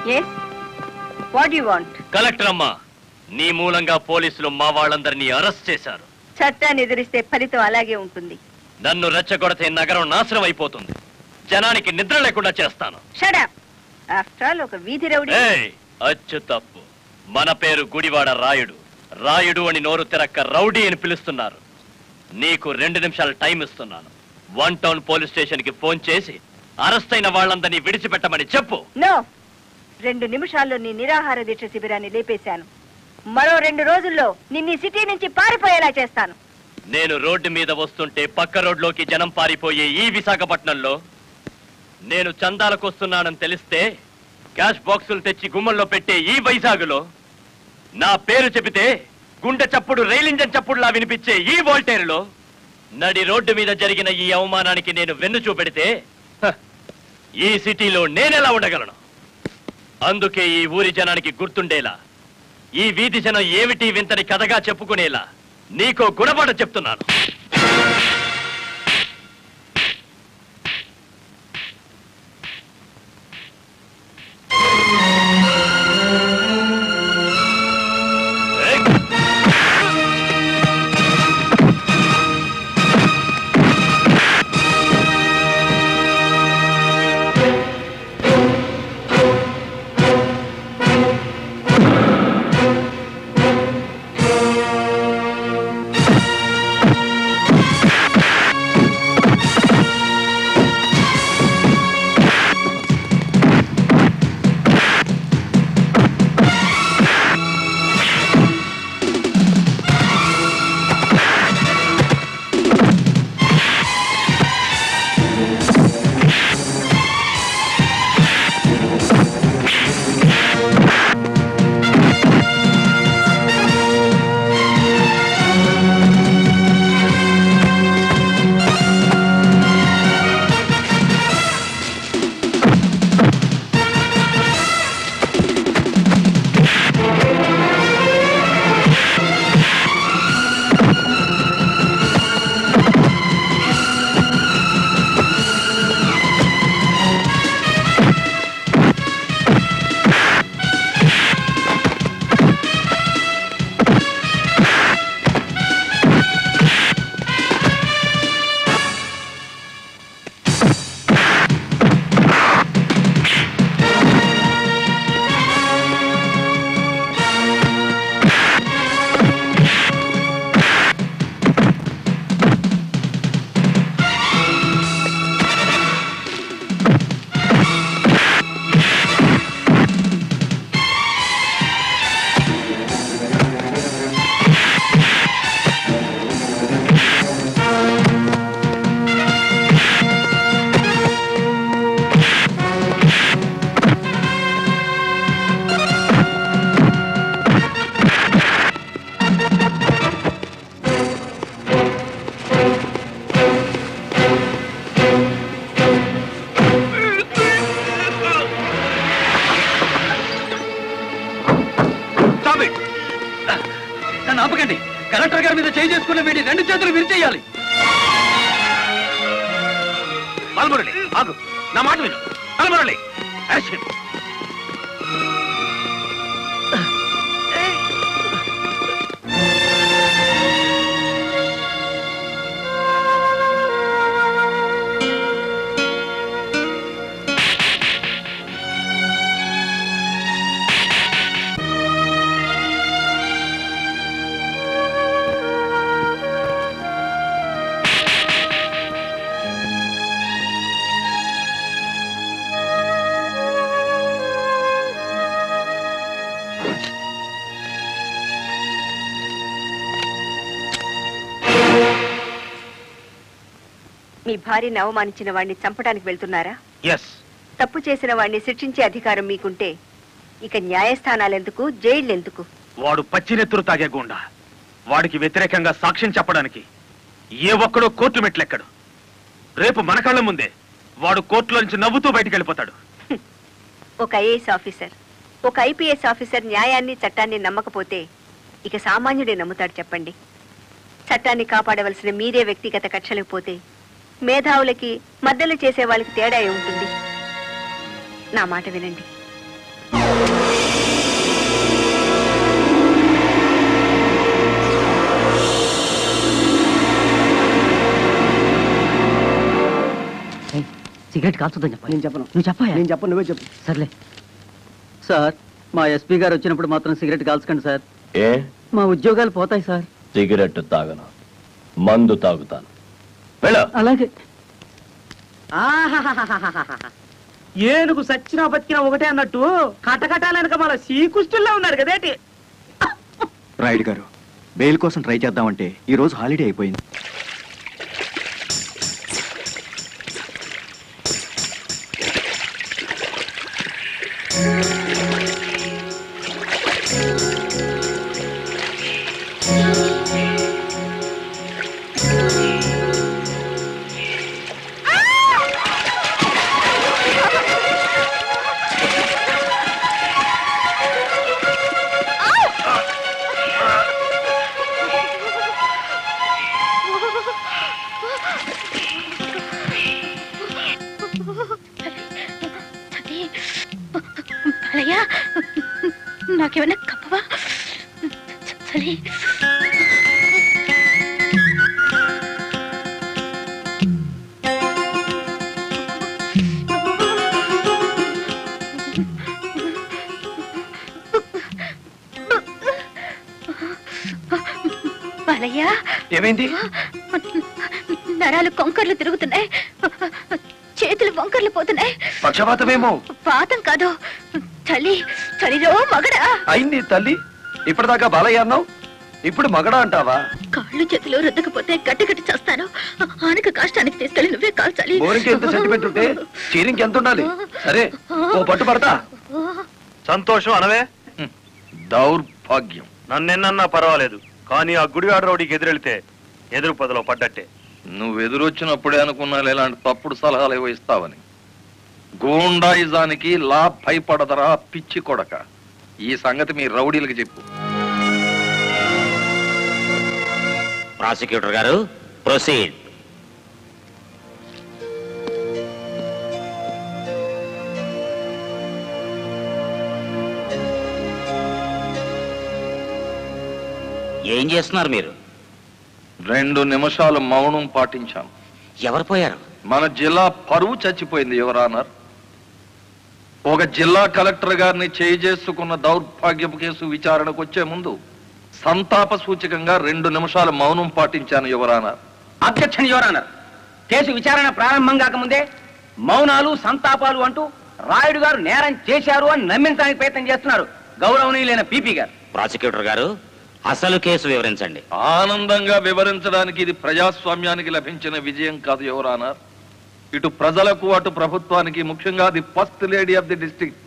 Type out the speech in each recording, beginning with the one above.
Yes. What do you want? Collector అమ్మా, నీ మూలంగా పోలీసులు మా వాళ్ళందరినీ అరెస్ట్ చేశారు. చట్టాన్ని ఎదిరిస్తే ఫలితం అలాగే ఉంటుంది. నన్ను రెచ్చగొడితే నగరం నాశనం అయిపోతుంది. జనానికి నిద్ర లేకుండా చేస్తాను. Shut up. After all, ఒక వీధి రౌడీ. అచ్చు తప్పు. మన పేరు గుడివాడ రాయుడు. రాయుడు అని నోరు తెరక్క రౌడీ అని పిలుస్తున్నారు. నీకు 2 నిమిషాలు టైం ఇస్తున్నాను. 1 టౌన్ పోలీస్ స్టేషన్ కి ఫోన్ చేసి అరెస్ట్ అయిన వాళ్ళందరినీ విడిచిపెట్టమని చెప్పు. నో, 2 నిమిషాల్లో నీ నిరాహార దీక్ష శిబిరాన్ని లేపేశాను. మరో 2 రోజుల్లో నిన్ను సిటీ నుంచి పారిపోయేలా చేస్తాను. నేను రోడ్డు మీద వస్తుంటే పక్క రోడ్లోకి జనం పారిపోయే ఈ విశాఖపట్నంలో నేను చందాలకు వస్తున్నానని తెలిస్తే క్యాష్ బాక్సులు తెచ్చి గుమ్మల్లో పెట్టే ఈ వైజాగులో నా పేరు చెబితే గుండె చప్పుడు రైలింజన్ చప్పుడులా వినిపించే ఈ వోల్టేరులో నడి రోడ్డు మీద జరిగిన ఈ అవమానానికి నేను వెన్ను చూపెడితే ఈ సిటీలో నేనెలా ఉండగలను? అందుకే ఈ ఊరి జనానికి గుర్తుండేలా, ఈ వీధి జనం ఏమిటి వింతని కథగా చెప్పుకునేలా నీకో గుణపాఠం చెప్తున్నాను. ఆపకండి. కలెక్టర్ గారి మీద చేయి చేసుకున్న వీడి 2 చేతులు విరిచేయాలి. బాలమురళి ఆగు, నా మాట విను. బాలమురళి యాక్షన్. మీ భార్యని అవమానించిన వాడిని చంపడానికి వెళ్తున్నారా? తప్పు చేసిన వాడిని శిక్షించే అధికారం మీకుంటే ఇక న్యాయస్థానాలెందుకు, జైళ్ళెందుకు? వాడు పచ్చినెత్తురు తాగే గుండా. వాడికి వ్యతిరేకంగా సాక్ష్యం చెప్పడానికి ఏ ఒక్కడో కోర్టు మెట్లెక్కడు. రేపు మన కళ్ళ ముందే వాడు కోర్టులో నుంచి నవ్వుతూ బయటికి వెళ్ళిపోతాడు. ఒక ఐఏఎస్ ఆఫీసర్, ఒక ఐపీఎస్ ఆఫీసర్ న్యాయాన్ని, చట్టాన్ని నమ్మకపోతే ఇక సామాన్యుడే నమ్ముతాడు చెప్పండి? చట్టాన్ని కాపాడవలసిన మీరే వ్యక్తిగత కక్షలకు పోతే మేధావులకి, మద్దలు చేసే వాళ్ళకి తేడా ఉంటుంది. నా మాట వినండి. సిగరెట్ కాల్చుదని చెప్పాలి. నేను చెప్పను. నువ్వు చెప్పా. నేను చెప్పను, నువ్వే చెప్పు. సర్లే సార్, మా ఎస్పీ గారు వచ్చినప్పుడు మాత్రం సిగరెట్ కాల్చకండి సార్. ఏ మా ఉద్యోగాలు పోతాయి సార్. సిగరెట్ తాగను, మందు తాగుతాను. వెళ్ళ. అలాగే. ఏనుగు సచ్చినా బతికినా ఒకటే అన్నట్టు కటకటాలనక మన శ్రీకృష్ణుల్లో ఉన్నారు కదేటి. రాయుడు గారు, బెయిల్ కోసం ట్రై చేద్దామంటే ఈ రోజు హాలిడే అయిపోయింది. నాకేమైనా కప్పవా? చలి. బాలయ్య, ఏమైంది? నరాలు కొంకర్లు తిరుగుతున్నాయి, చేతులు వంకర్లు పోతున్నాయి. పక్షపాతమేమో. పాతం కాదు, చలి. చలిలో మగడా అయింది తల్లి. ఇప్పటిదాకా బాలయ్య అన్నావు, ఇప్పుడు మగడా అంటావా? కాళ్ళు చేతులు రుద్దకపోతే గట్టి గట్టి చేస్తాను. ఆనక కాష్టానికి తీసుకెళ్ళి నువ్వే కాల్చాలి. బోరికి ఎంత సెంటిమెంట్ ఉంటే చీరింకి ఎంత ఉండాలి? సరే, ఓ పట్టు పడతా. సంతోషం అనవే. దౌర్భాగ్యం. నన్నెన్నన్నా పర్వాలేదు, కానీ ఆ గుడివాడ రౌడీకి ఎదురెళ్తే ఎదురు పదలో పడ్డట్టే. నువ్వు ఎదురొచ్చినప్పుడే అనుకున్నా ఇలాంటి తప్పుడు సలహాలు ఏవో ఇస్తావని. గూండాయిజానికి లా భయపడదరా పిచ్చి కొడక. ఈ సంగతి మీ రౌడీలకు చెప్పు. ప్రాసిక్యూటర్ గారు, ప్రొసీడ్. ఏం చేస్తున్నారు మీరు? 2 నిమిషాలు మౌనం పాటించాను. ఎవరు పోయారు? మన జిల్లా పరువు చచ్చిపోయింది యువరానర్. ఒక జిల్లా కలెక్టర్ గారిని చేసుకున్న దౌర్భాగ్యపు కేసు విచారణకు వచ్చే ముందు సంతాప సూచకంగా 2 నిమిషాలు మౌనం పాటించాను your honour. Objection your honour. Case విచారణ ప్రారంభం కాకముందే మౌనాలు సంతాపాలు అంటూ రాయుడు గారు నేరం చేశారు అని నమ్మించడానికి ప్రయత్నం చేస్తున్నారు గౌరవనీయులైన పీపీ గారు. ప్రాసిక్యూటర్ గారు, అసలు కేసు వివరించండి. ఆనందంగా వివరించడానికి ఇది ప్రజాస్వామ్యానికి లభించిన విజయం కాదు యువరానర్. ఇటు ప్రజలకు అటు ప్రభుత్వానికి, ముఖ్యంగా the first lady of the district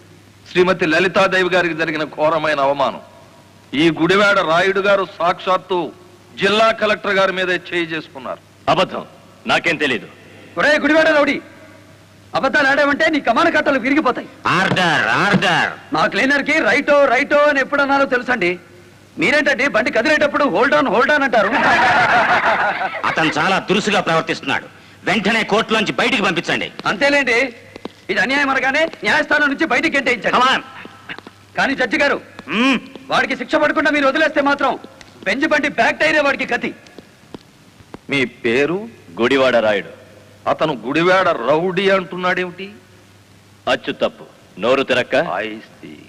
Shrimati Lalitadevi గారికి జరిగిన ఘోరమైన అవమానం. ఈ గుడివాడ రాయుడు గారు సాక్షాత్తు జిల్లా కలెక్టర్ గారి మీదే చేసుకున్నారు. అబద్ధం, నాకేం తెలీదు. ఒరే గుడివాడ రౌడీ, అబద్ధాలు ఆడామంటే నీ కమాన కట్టలు విరిగిపోతాయి. Order, order. మా క్లీనర్ కి రైటో అని ఎప్పుడన్నారో తెలుసండి. మీరేంటండి బండి కదిలేటప్పుడు హోల్డ్ ఆన్ అంటారు. అతను చాలా దురుసుగా ప్రవర్తిస్తున్నాడు. వెంటనే కోర్టులోంచి బయటికి పంపించండి. అంతేలేండి, ఇది అన్యాయం అనగానే న్యాయస్థానం నుంచి బయటికి ఎంటేయించండి. కానీ జడ్జి గారు, వాడికి శిక్ష పడకుండా మీరు వదిలేస్తే మాత్రం బెంచ్ బండి బ్యాక్ టైరే వాడికి కత్తి. మీ పేరు? గుడివాడ రాయుడు. అతను గుడివాడ రౌడీ అంటున్నాడేమిటి? అచ్చు తప్పు, నోరు తిరక్క. I see.